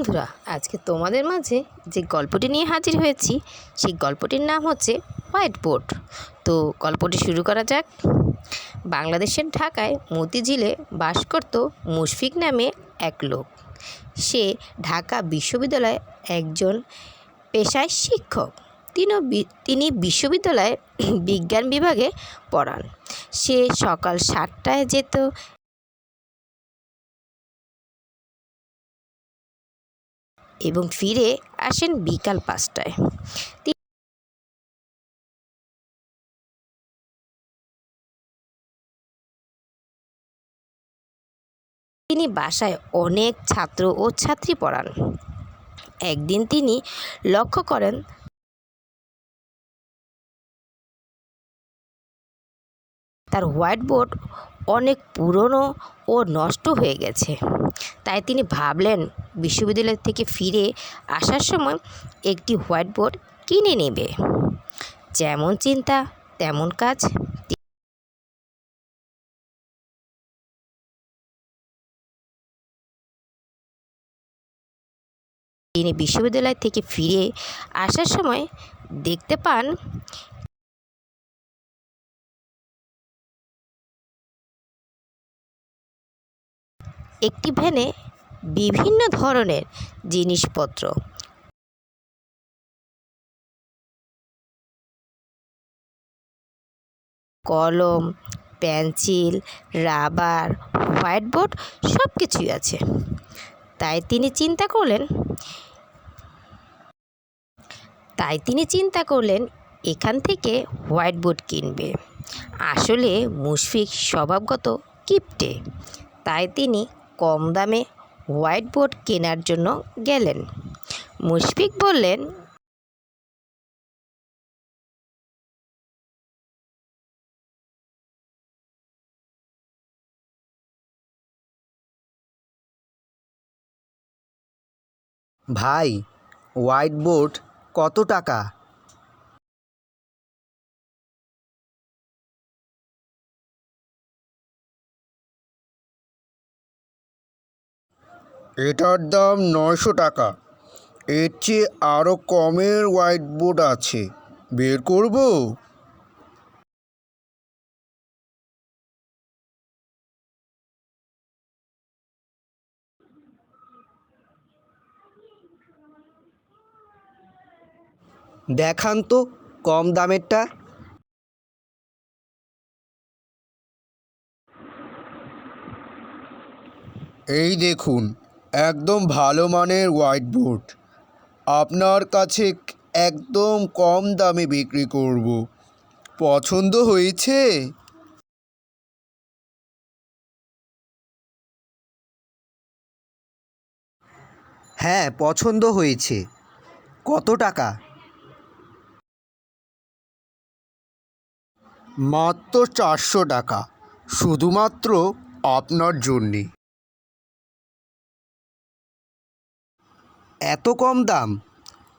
বন্ধুরা, আজকে তোমাদের মাঝে যে গল্পটি নিয়ে হাজির হয়েছি সেই গল্পটির নাম হচ্ছে হোয়াইট বোর্ড। তো গল্পটি শুরু করা যাক। বাংলাদেশের ঢাকায় মতিঝিলে বাস করত মুশফিক নামে এক লোক। সে ঢাকা বিশ্ববিদ্যালয়ে একজন পেশায় শিক্ষক। তিনি বিশ্ববিদ্যালয়ে বিজ্ঞান বিভাগে পড়ান। সে সকাল 7টায় যেত এবং ফিরে আসেন বিকাল 5টায়। তিনি বাসায় অনেক ছাত্র ও ছাত্রী পড়ান। একদিন তিনি লক্ষ্য করেন তার হোয়াইট বোর্ড অনেক পুরনো ও নষ্ট হয়ে গেছে। তাই তিনি ভাবলেন বিশ্ববিদ্যালয় থেকে ফিরে আসার সময় একটি হোয়াইট বোর্ড কিনে নেবে। যেমন চিন্তা তেমন কাজ। তিনি বিশ্ববিদ্যালয় থেকে ফিরে আসার সময় দেখতে পান একটি ভ্যানে বিভিন্ন ধরনের জিনিসপত্র, কলম, পেন্সিল, রাবার, হোয়াইট বোর্ড সব কিছুই আছে। তাই তিনি চিন্তা করলেন এখান থেকে হোয়াইট বোর্ড কিনবে। আসলে মুশফিক স্বভাবগত কিপটে, তাই তিনি কম দামে হোয়াইট বোর্ড কেনার জন্য গেলেন। মুশফিক বললেন, ভাই, হোয়াইট বোর্ড কত টাকা? এটার দাম 900 টাকা। এর চেয়ে আরও কমের হোয়াইট বোর্ড আছে, বের করব? দেখান তো কম দামেরটা। এই দেখুন, একদম ভালো মানের হোয়াইট বোর্ড। আপনার কাছে একদম কম দামে বিক্রি করব। পছন্দ হয়েছে? হ্যাঁ, পছন্দ হয়েছে। কত টাকা? মাত্র 400 টাকা, শুধুমাত্র আপনার জন্যে। এত কম দাম,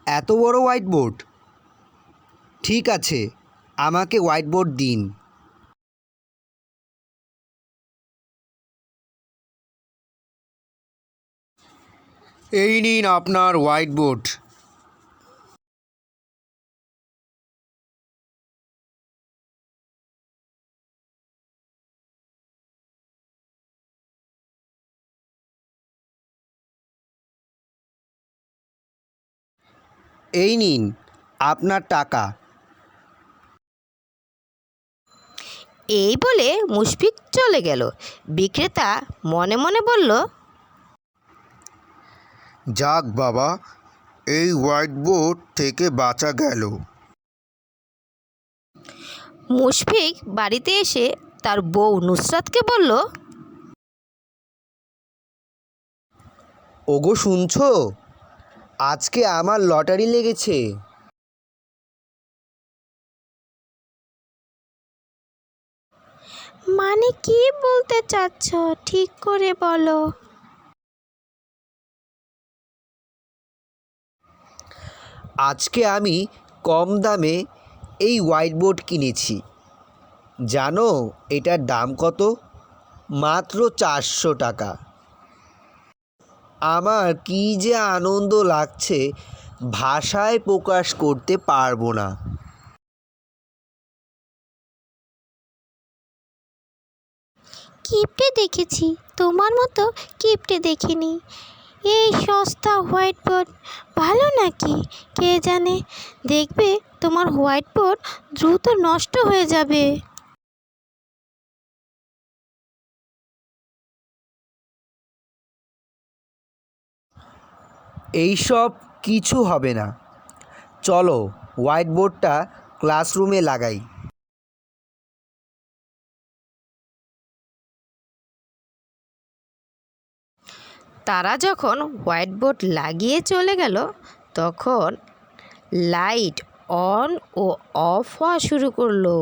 এত বড় হোয়াইট বোর্ড? ঠিক আছে, আমাকে হোয়াইট বোর্ড দিন। এই নিন আপনার হোয়াইট বোর্ড। এই নিন আপনার টাকা। এই বলে মুশফিক চলে গেল। বিক্রেতা মনে মনে বলল, যাক বাবা, এই হোয়াইট বোর্ড থেকে বাঁচা গেল। মুশফিক বাড়িতে এসে তার বউ নুসরাতকে বলল, ওগো শুনছো, আজকে আমার লটারি লেগেছে। মানে কি বলতে চাচ্ছ ঠিক করে বলো। আজকে আমি কম দামে এই হোয়াইট বোর্ড কিনেছি। জানো এটার দাম কত? মাত্র 400 টাকা। আমার কি যে আনন্দ লাগছে, ভাষায় প্রকাশ করতে পারবো না। কিপ্টে দেখেছি, তোমার মতো কিপ্টে দেখিনি। এই সস্তা হোয়াইট বোর্ড ভালো নাকি কে জানে, দেখবে তোমার হোয়াইট বোর্ড দ্রুত নষ্ট হয়ে যাবে। এইসব কিছু হবে না, চলো হোয়াইট বোর্ডটা ক্লাসরুমে লাগাই। তারা যখন হোয়াইট বোর্ড লাগিয়ে চলে গেল, তখন লাইট অন ও অফ হওয়া শুরু করলো।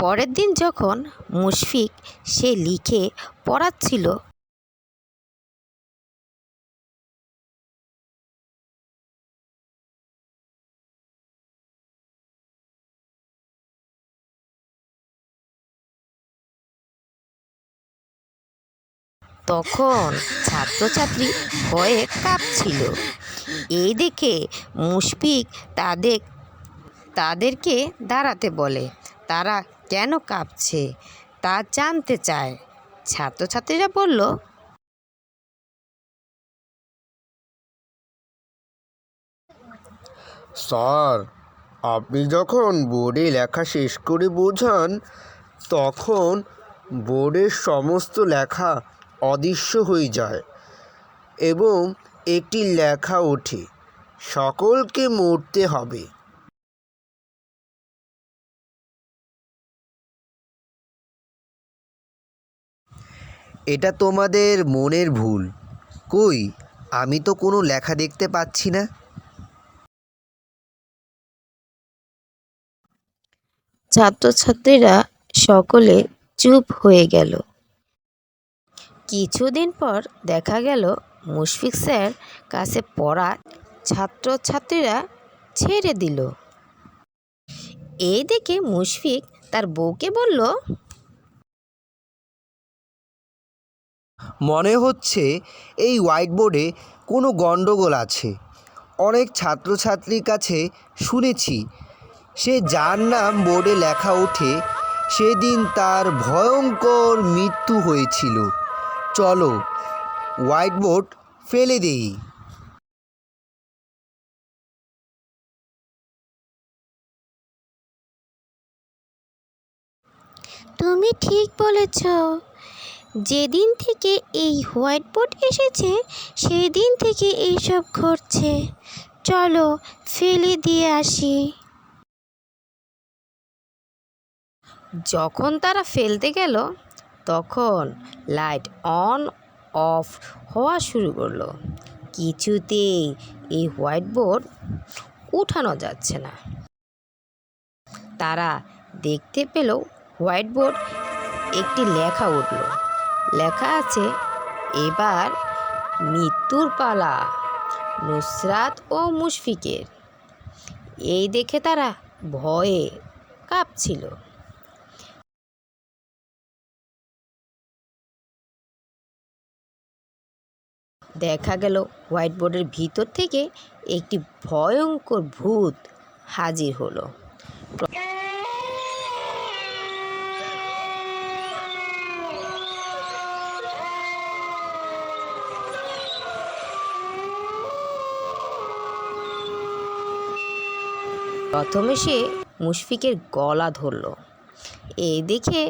পরের দিন যখন মুশফিক সে লিখে পড়াচ্ছিল, তখন ছাত্রছাত্রী ভয়ে কাঁপছিল। এই দেখে মুশফিক তাদেরকে দাঁড়াতে বলে। তারা কেন কাঁপছে তা জানতে চায়। ছাত্রছাত্রীরা বলল, স্যার, আপনি যখন বোর্ডে লেখা শেষ করে বোঝান, তখন বোর্ডের সমস্ত লেখা অদৃশ্য হয়ে যায় এবং একটি লেখা ওঠে, সকলকে মরতে হবে। এটা তোমাদের মনের ভুল। কই, আমি তো কোনো লেখা দেখতে পাচ্ছি না। ছাত্রছাত্রীরা সকলে চুপ হয়ে গেল। কিছুদিন পর দেখা গেল মুশফিক স্যার কাছে পড়া ছাত্রছাত্রীরা ছেড়ে দিল। এই দেখে মুশফিক তার বউকে বলল, মনে হচ্ছে এই হোয়াইট বোর্ডে কোনো গণ্ডগোল আছে। অনেক ছাত্রছাত্রীর কাছে শুনেছি, সে যার নাম বোর্ডে লেখা ওঠে সেদিন তার ভয়ঙ্কর মৃত্যু হয়েছিল। চলো হোয়াইট বোর্ড ফেলে দেই। তুমি ঠিক বলেছ, যেদিন থেকে এই হোয়াইট বোর্ড এসেছে সেই দিন থেকে এইসব ঘটছে। চলো ফেলে দিয়ে আসি। যখন তারা ফেলতে গেল, তখন লাইট অন অফ হওয়া শুরু করলো। কিছুতেই এই হোয়াইট বোর্ড উঠানো যাচ্ছে না। তারা দেখতে পেল হোয়াইট বোর্ড একটি লেখা উঠল। লেখা আছে, এবার মৃত্যুর পালা নুসরাত ও মুশফিকের। এই দেখে তারা ভয়ে কাঁপছিল। দেখা গেল হোয়াইট বোর্ডের ভিতর থেকে একটি ভয়ঙ্কর ভূত হাজির হলো। প্রথমে সে মুশফিকের গলা ধরল। এই দেখে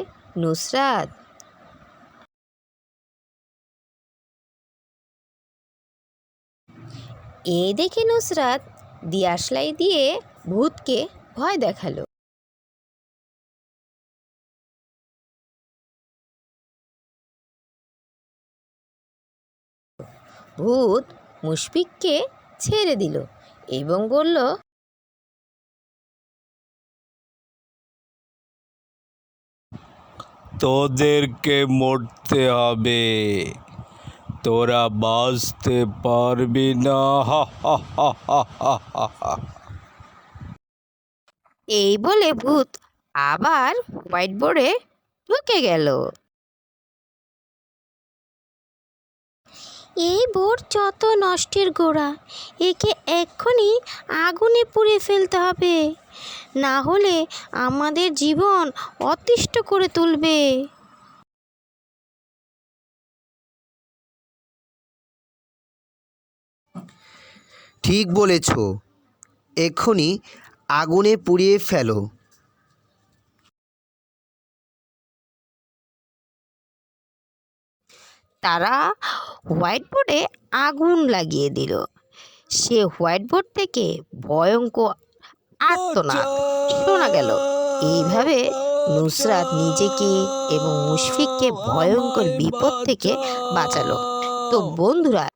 নুসরাত দিয়াশলাই দিয়ে ভূতকে ভয় দেখালো। ভূত মুশফিককে ছেড়ে দিল এবং বলল, তোদেরকে মরতে হবে, তোরা বাঁচতে পারবি না। হা হা হা হা হা। এই বলে ভূত আবার হোয়াইট বোর্ডে ঢুকে গেল। এই বোর্ড যত নষ্টের গোড়া, একে এক্ষুনি আগুনে পুড়ে ফেলতে হবে, না হলে আমাদের জীবন অতিষ্ঠ করে তুলবে। ঠিক বলেছ, এক্ষুনি আগুনে পুড়িয়ে ফেলো। তারা হোয়াইট বোর্ডে আগুন লাগিয়ে দিল। সে হোয়াইট বোর্ড থেকে ভয়ঙ্কর আর্তনাদ শোনা গেল। এইভাবে নুসরাত নিজেকে এবং মুশফিককে ভয়ঙ্কর বিপদ থেকে বাঁচালো। তো বন্ধুরা,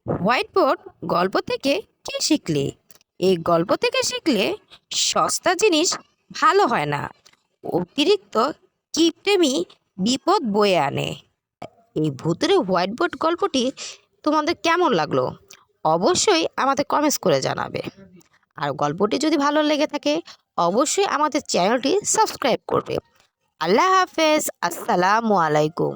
হোয়াইট বোর্ড গল্প থেকে কি শিখলে? এই গল্প থেকে শিখলে সস্তা জিনিস ভালো হয় না, অতিরিক্ত কিপটেমি বিপদ বয়ে আনে। এই ভূতের হোয়াইট বোর্ড গল্পটি তোমাদের কেমন লাগলো অবশ্যই আমাদের কমেন্টস করে জানাবে। আর গল্পটি যদি ভালো লেগে থাকে অবশ্যই আমাদের চ্যানেলটি সাবস্ক্রাইব করবে। আল্লাহ হাফেজ, আসসালামু আলাইকুম।